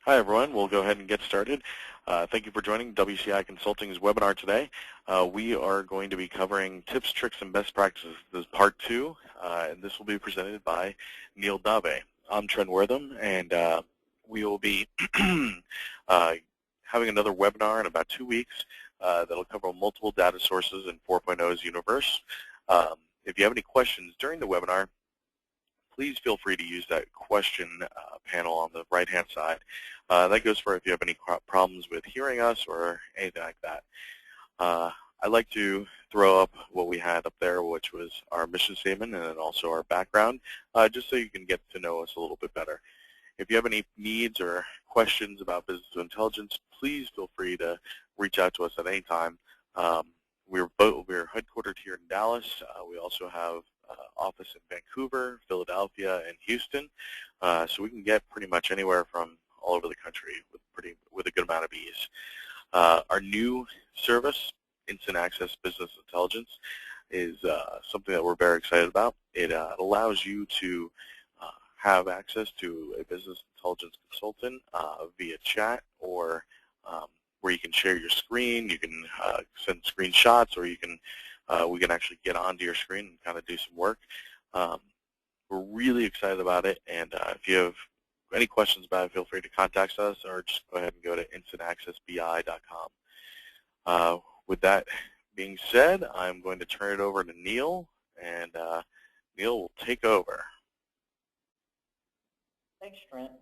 Hi, everyone. We'll go ahead and get started. Thank you for joining WCI Consulting's webinar today. We are going to be covering tips, tricks, and best practices. This is part 2, and this will be presented by Neil Dave. I'm Trent Wortham, and we will be having another webinar in about 2 weeks that'll cover multiple data sources in 4.0's Universe. If you have any questions during the webinar, please feel free to use that question panel on the right-hand side. That goes for if you have any problems with hearing us or anything like that. I'd like to throw up what we had up there, which was our mission statement and then also our background, just so you can get to know us a little bit better. If you have any needs or questions about business intelligence, please feel free to reach out to us at any time. We're headquartered here in Dallas. We also have office in Vancouver, Philadelphia, and Houston, so we can get pretty much anywhere from all over the country with a good amount of ease. Our new service, Instant Access Business Intelligence, is something that we're very excited about. It allows you to have access to a business intelligence consultant via chat, or where you can share your screen. You can send screenshots, or you can we can actually get onto your screen and kind of do some work. We're really excited about it, and if you have any questions about it, feel free to contact us, or just go ahead and go to instantaccessbi.com. With that being said, I'm going to turn it over to Neil, and Neil will take over. Thanks, Trent.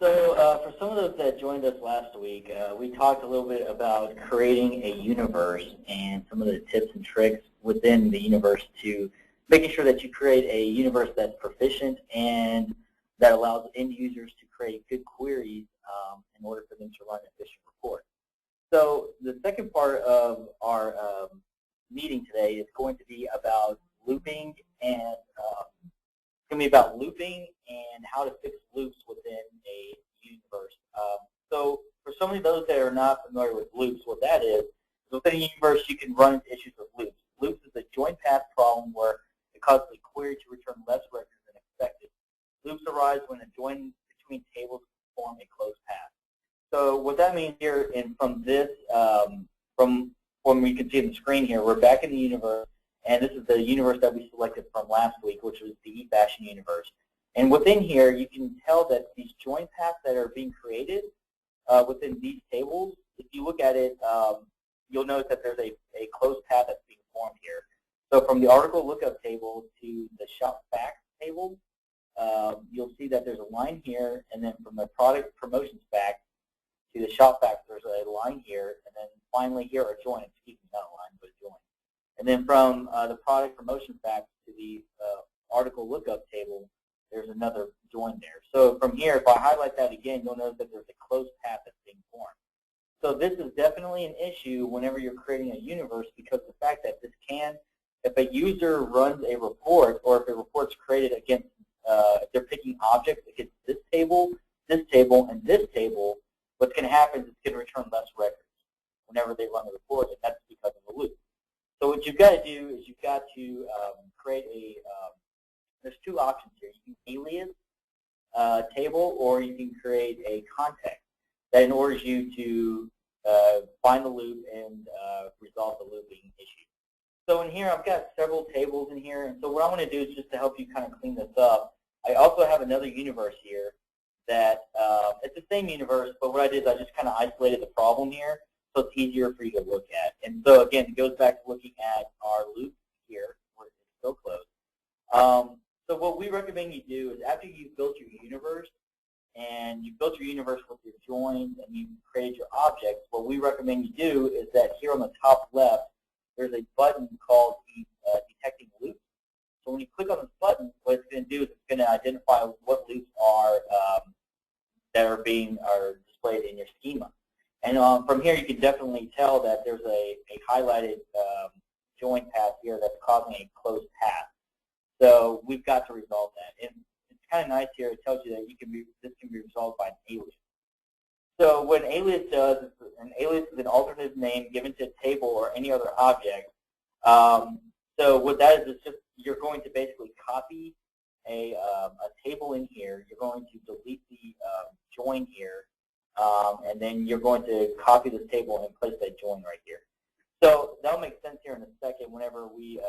So for some of those that joined us last week, we talked a little bit about creating a universe and some of the tips and tricks within the universe to making sure that you create a universe that's proficient and that allows end users to create good queries in order for them to run efficient reports. So the second part of our meeting today is going to be about looping and how to fix loops within a universe. So for some of those that are not familiar with loops, what that is within a universe you can run into issues with loops. Loops is a join path problem where it causes a query to return less records than expected. Loops arise when a join between tables form a closed path. So what that means here, and from this, from when we can see on the screen here, we're back in the universe, and this is the universe that we selected from last week, which was the eFashion universe. And within here, you can tell that these join paths that are being created within these tables, if you look at it, you'll notice that there's a closed path that's being formed here. So from the article lookup table to the shop facts table, you'll see that there's a line here, and then from the product promotions facts to the shop facts, there's a line here, and then finally here are joins, excuse me, not a line, but a join. And then from the product promotion facts to the article lookup table, there's another join there. So from here, if I highlight that again, you'll notice that there's a closed path that's being formed. So this is definitely an issue whenever you're creating a universe, because the fact that this can, if a user runs a report, or if a report's created against, if they're picking objects against this table, and this table, what's going to happen is it's going to return less records whenever they run the report, and that's because of the loop. So what you've got to do is you've got to create a, there's two options here. You can alias table, or you can create a context that orders you to find the loop and resolve the looping issue. So in here, I've got several tables in here, and so what I'm going to do is just to help you kind of clean this up, I also have another universe here that, it's the same universe, but what I did is I just kind of isolated the problem here, so it's easier for you to look at. And so again, it goes back to looking at our loop here, where it's still closed. So what we recommend you do is after you've built your universe, and you've built your universe with your joins, and you've created your objects, what we recommend you do is that here on the top left, there's a button called Detecting Loops. So when you click on this button, what it's going to do is it's going to identify what loops are that are displayed in your schema. And from here, you can definitely tell that there's a highlighted join path here that's causing a closed path. So we've got to resolve that. And it's kind of nice here. It tells you that this can be resolved by an alias. So what an alias does is an alias is an alternative name given to a table or any other object. So what that is just you're going to basically copy a table in here. You're going to delete the join here, and then you're going to copy this table and place that join right here. So that'll make sense here in a second whenever we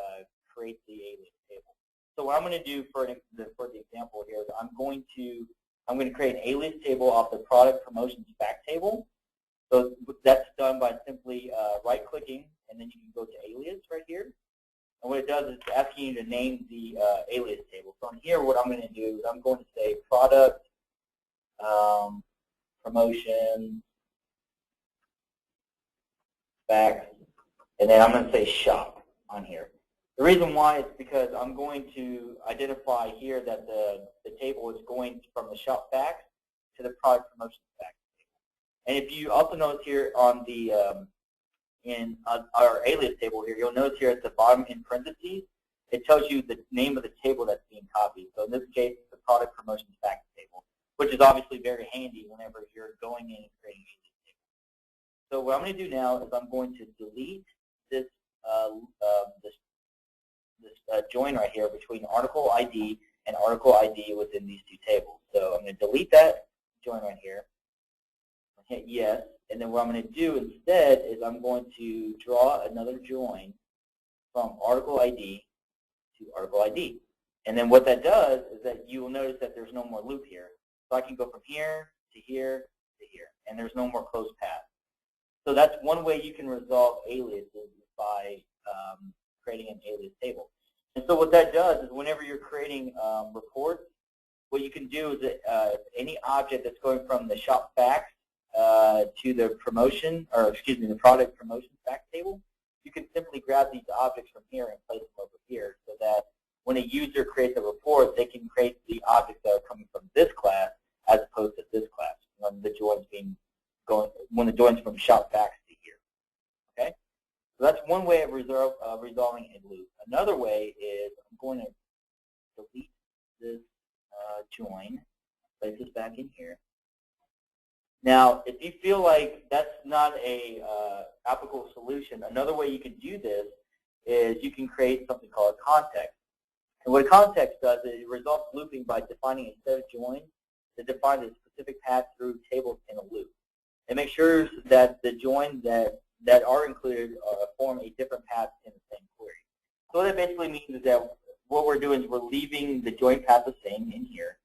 create the alias table. So what I'm going to do for the example here is I'm going to create an alias table off the product promotions fact table. So that's done by simply right-clicking, and then you can go to alias right here. And what it does is it's asking you to name the alias table. So on here, what I'm going to do is I'm going to say product promotion facts, and then I'm going to say shop on here. The reason why is because I'm going to identify here that the table is going from the shop facts to the product promotion facts table. And if you also notice here on the in our alias table here, you'll notice here at the bottom in parentheses, it tells you the name of the table that's being copied. So in this case, it's the product promotion facts table, which is obviously very handy whenever you're going in and creating an alias table. So what I'm going to do now is I'm going to delete this join right here between article ID and article ID within these two tables. So I'm going to delete that join right here, hit yes, and then what I'm going to do instead is I'm going to draw another join from article ID to article ID. And then what that does is that you will notice that there's no more loop here. So I can go from here to here to here, and there's no more closed path. So that's one way you can resolve aliases by creating an alias table. And so what that does is whenever you're creating reports, what you can do is that any object that's going from the shop facts to the promotion, or excuse me, the product promotion fact table, you can simply grab these objects from here and place them over here so that when a user creates a report, they can create the objects that are coming from this class as opposed to this class when the join's from shop facts to here. Okay? So that's one way of resolving a loop. Another way is I'm going to delete this join, place this back in here. Now, if you feel like that's not a applicable solution, another way you can do this is you can create something called a context. And what a context does is it resolves looping by defining a set of joins that define a specific path through tables in a loop. It makes sure that the joins that are included form a different path in the same query. So what that basically means is that what we're doing is we're leaving the join path the same in here,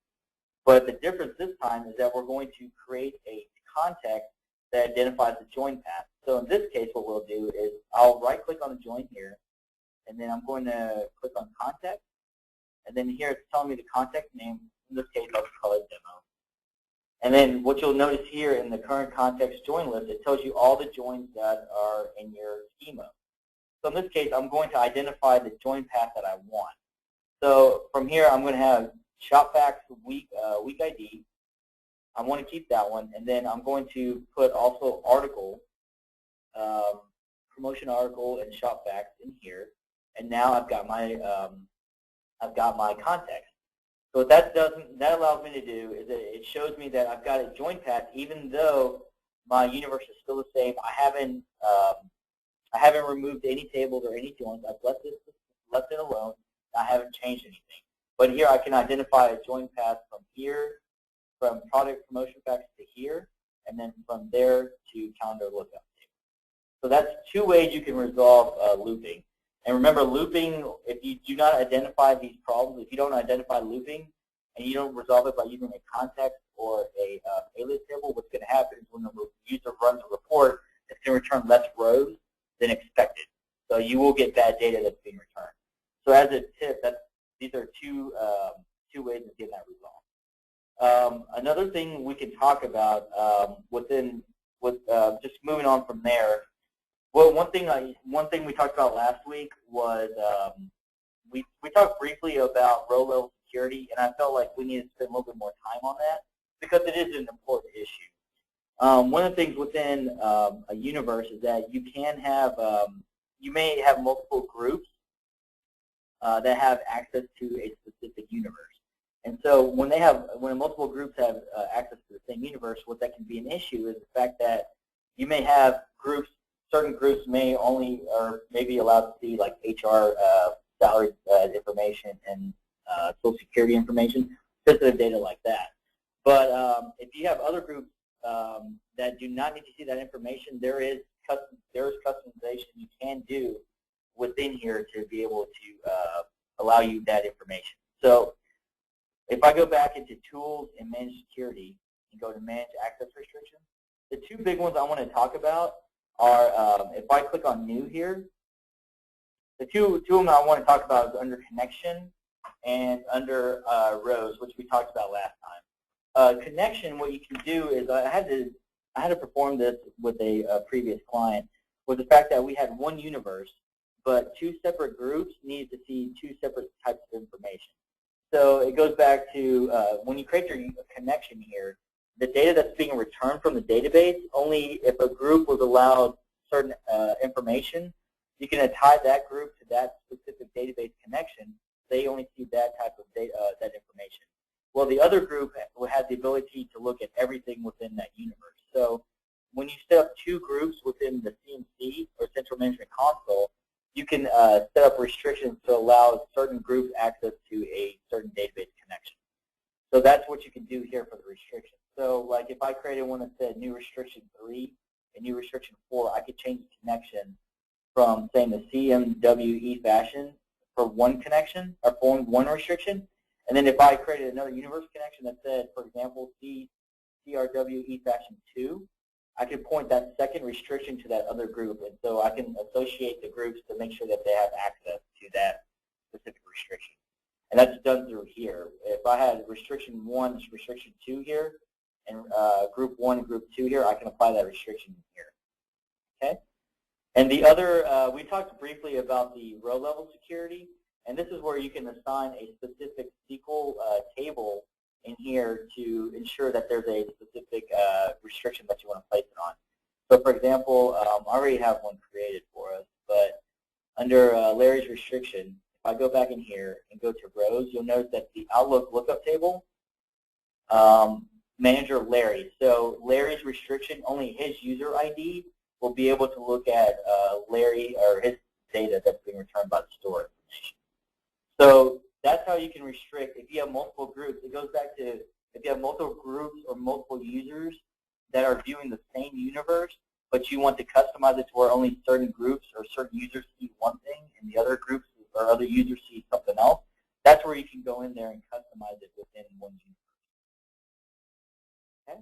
but the difference this time is that we're going to create a context that identifies the join path. So in this case, what we'll do is I'll right-click on the join here, and then I'm going to click on context, and then here it's telling me the context name. In this case, I'll just call it demo. And then what you'll notice here in the current context join list, it tells you all the joins that are in your schema. So in this case, I'm going to identify the join path that I want. So from here, I'm going to have shop facts week ID. I want to keep that one, and then I'm going to put also article, promotion article, and shop facts in here. And now I've got my context. So what that allows me to do is that it shows me that I've got a join path, even though my universe is still the same. I haven't removed any tables or any joins. I've left it alone. I haven't changed anything. But here I can identify a join path from here, from product promotion facts to here, and then from there to calendar lookup table. So that's two ways you can resolve looping. And remember, looping, if you do not identify these problems, if you don't identify looping and you don't resolve it by using a context or a alias table, what's going to happen is when the user runs a report, it's going to return less rows than expected. So you will get bad data that's being returned. So as a tip, these are two ways of getting that resolved. Another thing we can talk about just moving on from there. Well, one thing we talked about last week was we talked briefly about row-level security, and I felt like we needed to spend a little bit more time on that because it is an important issue. One of the things within a universe is that you can have you may have multiple groups that have access to a specific universe. And so when multiple groups have access to the same universe, what that can be an issue is the fact that you may have groups. Certain groups may only or may be allowed to see like HR salary information and Social Security information, sensitive data like that. But if you have other groups that do not need to see that information, there is customization you can do within here to be able to allow you that information. So if I go back into Tools and Manage Security and go to Manage Access Restrictions, the two big ones I want to talk about are, if I click on New here, the two of them I want to talk about is under Connection and under Rows, which we talked about last time. Connection, what you can do is I had to perform this with a previous client, was the fact that we had one universe, but two separate groups needed to see two separate types of information. So it goes back to when you create your connection here, the data that's being returned from the database, only if a group was allowed certain information, you can tie that group to that specific database connection. They only see that type of data, that information. Well, the other group had the ability to look at everything within that universe. So when you set up two groups within the CMC or Central Management Console, you can set up restrictions to allow certain groups access to a certain database connection. So that's what you can do here for the restrictions. So like if I created one that said new restriction 3 and new restriction 4, I could change the connection from saying the CMWE fashion for one connection or for one restriction. And then if I created another universe connection that said, for example, CRWE fashion 2, I can point that second restriction to that other group, and so I can associate the groups to make sure that they have access to that specific restriction. And that's done through here. If I had restriction 1, restriction 2 here, and group 1 and group 2 here, I can apply that restriction here. Okay? And the other, we talked briefly about the row level security, and this is where you can assign a specific SQL table in here to ensure that there's a specific restriction that you want to place it on. So for example, I already have one created for us, but under Larry's restriction, if I go back in here and go to rows, you'll notice that the Outlook lookup table, manager Larry. So Larry's restriction, only his user ID will be able to look at Larry or his data that's being returned by the store information. So that's how you can restrict. If you have multiple groups, it goes back to if you have multiple groups or multiple users that are viewing the same universe, but you want to customize it to where only certain groups or certain users see one thing and the other groups or other users see something else, that's where you can go in there and customize it within one universe. Okay?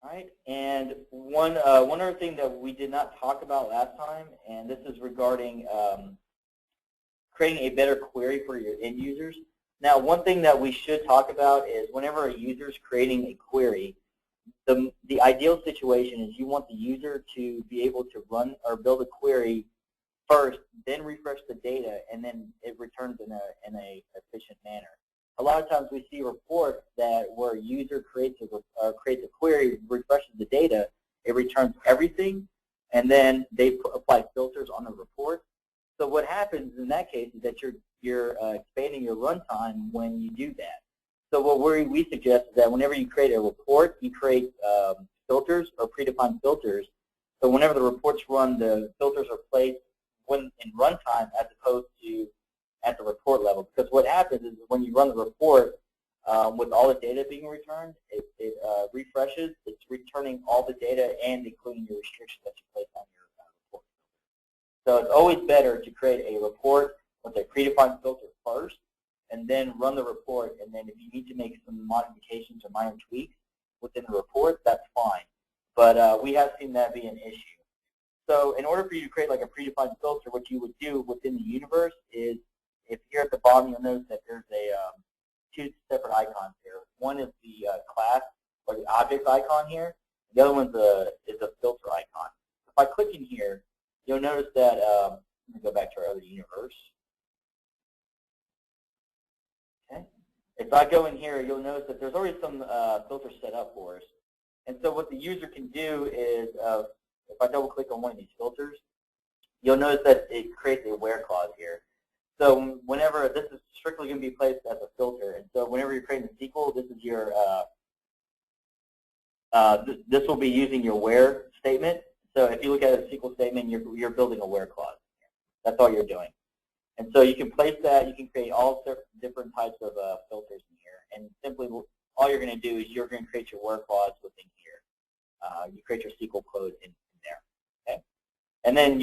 All right, and one other thing that we did not talk about last time, and this is regarding creating a better query for your end users. Now, one thing that we should talk about is whenever a user is creating a query, the ideal situation is you want the user to be able to run or build a query first, then refresh the data, and then it returns in a efficient manner. A lot of times we see reports that where a user creates a query, refreshes the data, it returns everything, and then they apply filters on the report. So what happens in that case is that you're expanding your runtime when you do that. So what we suggest is that whenever you create a report, you create filters or predefined filters. So whenever the reports run, the filters are placed when in runtime as opposed to at the report level. Because what happens is when you run the report with all the data being returned, it refreshes. It's returning all the data and including your restrictions that you place on your report. So it's always better to create a report with a predefined filter first, and then run the report, and then if you need to make some modifications or minor tweaks within the report, that's fine. But we have seen that be an issue. So in order for you to create like a predefined filter, what you would do within the universe is, if here at the bottom, you'll notice that there's two separate icons here. One is the class or the object icon here. The other one is a filter icon. If I click in here, you'll notice that, let me go back to our other universe. Okay. If I go in here, you'll notice that there's already some filters set up for us. And so what the user can do is, if I double click on one of these filters, you'll notice that it creates a where clause here. So whenever, this is strictly going to be placed as a filter. And so whenever you're creating a SQL, this is your, this will be using your where statement. So if you look at a SQL statement, you're building a where clause. That's all you're doing. And so you can place that. You can create all different types of filters in here. And simply, all you're going to do is you're going to create your work logs within here. You create your SQL code in there. Okay? And then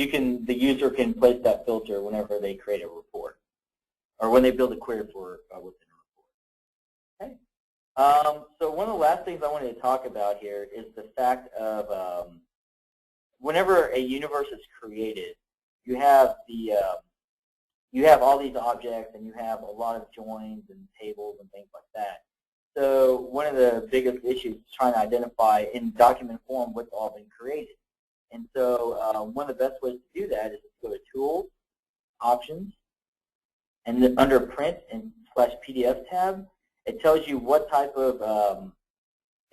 the user can place that filter whenever they create a report, or when they build a query for within a report. Okay. So one of the last things I wanted to talk about here is the fact of whenever a universe is created, you have all these objects, and you have a lot of joins and tables and things like that. So one of the biggest issues is trying to identify in document form what's all been created. And so one of the best ways to do that is to go to Tools, Options, and then under Print and /PDF tab, it tells you what type of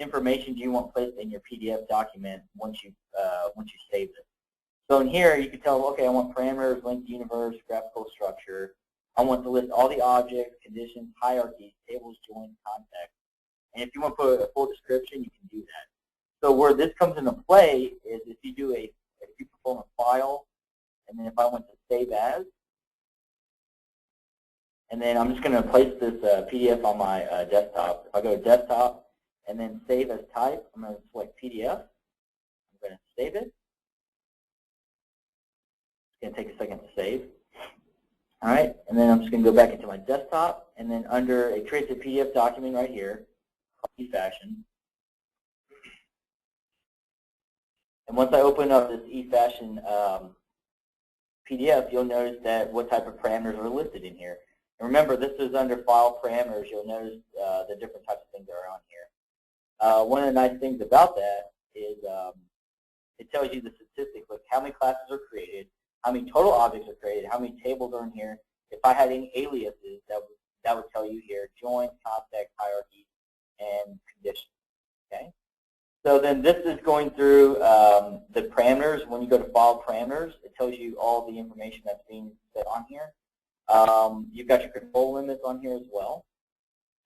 information do you want placed in your PDF document once you save it. So in here, you can tell, okay, I want parameters, linked universe, graphical structure. I want to list all the objects, conditions, hierarchies, tables, joins, contexts. And if you want to put a full description, you can do that. So where this comes into play is if you perform a file, and then if I want to save as, and then I'm just going to place this PDF on my desktop. If I go to Desktop and then Save as Type, I'm going to select PDF. I'm going to save it. It's going to take a second to save. All right, and then I'm just going to go back into my desktop, and then under it creates a PDF document right here, eFashion. And once I open up this eFashion PDF, you'll notice that what type of parameters are listed in here. And remember, this is under File Parameters. You'll notice the different types of things that are on here. One of the nice things about that is it tells you the statistics, like how many classes are created, how many total objects are created, how many tables are in here. If I had any aliases, that would tell you here, join, context, hierarchy, and condition. Okay? So then this is going through the parameters. When you go to File Parameters, it tells you all the information that's being set on here. You've got your control limits on here as well.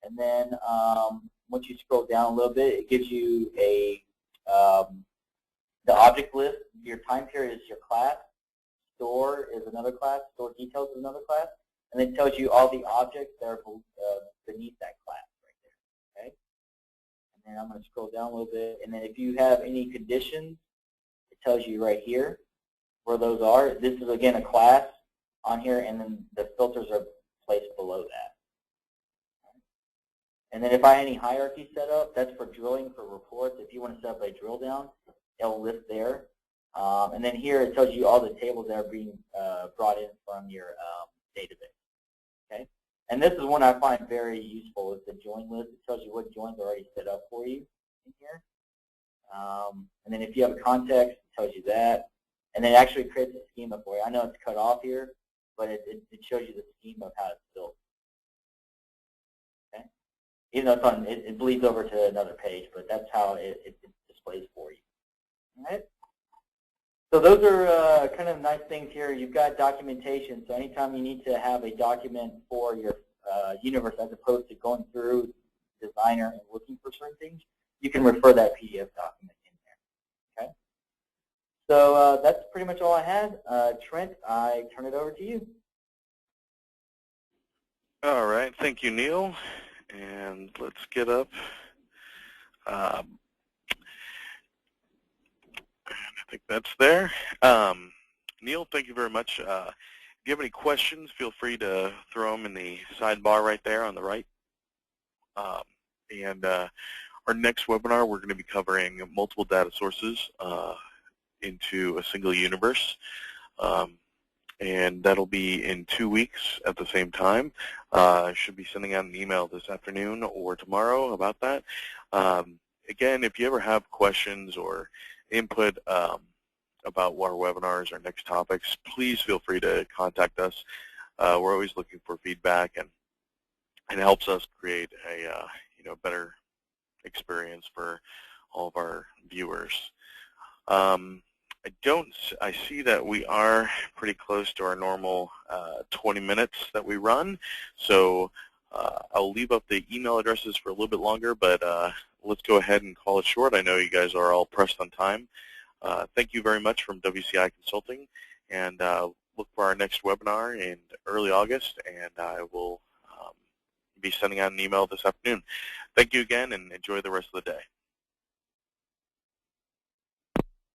And then once you scroll down a little bit, it gives you the object list. Your time period is your class. Store is another class. Store details is another class. And it tells you all the objects that are beneath that class right there. Okay? And then I'm going to scroll down a little bit. And then if you have any conditions, it tells you right here where those are. This is, again, a class on here, and then the filters are placed below that. And then if I have any hierarchy set up, that's for drilling for reports. If you want to set up a drill down, it'll list there. And then here it tells you all the tables that are being brought in from your database. Okay? And this is one I find very useful, is the join list. It tells you what joins are already set up for you in here. And then if you have a context, it tells you that. And then it actually creates a schema for you. I know it's cut off here, but it shows you the schema of how it's built. Okay? Even though it's on, it bleeds over to another page, but that's how it displays for you. All right? So those are kind of nice things here. You've got documentation, so anytime you need to have a document for your universe as opposed to going through Designer and looking for certain things, you can refer that PDF document in there. Okay? So that's pretty much all I had. Trent, I turn it over to you. All right. Thank you, Neil. And let's get up. I think that's there. Neil, thank you very much. If you have any questions, feel free to throw them in the sidebar right there on the right. And our next webinar, we're going to be covering multiple data sources into a single universe. And that'll be in 2 weeks at the same time. I should be sending out an email this afternoon or tomorrow about that. Again, if you ever have questions or input about our webinars or next topics, please feel free to contact us. We're always looking for feedback, and it helps us create a better experience for all of our viewers. I see that we are pretty close to our normal 20 minutes that we run, so I'll leave up the email addresses for a little bit longer, but let's go ahead and call it short. I know you guys are all pressed on time. Thank you very much from WCI Consulting, and look for our next webinar in early August, and I will be sending out an email this afternoon. Thank you again, and enjoy the rest of the day.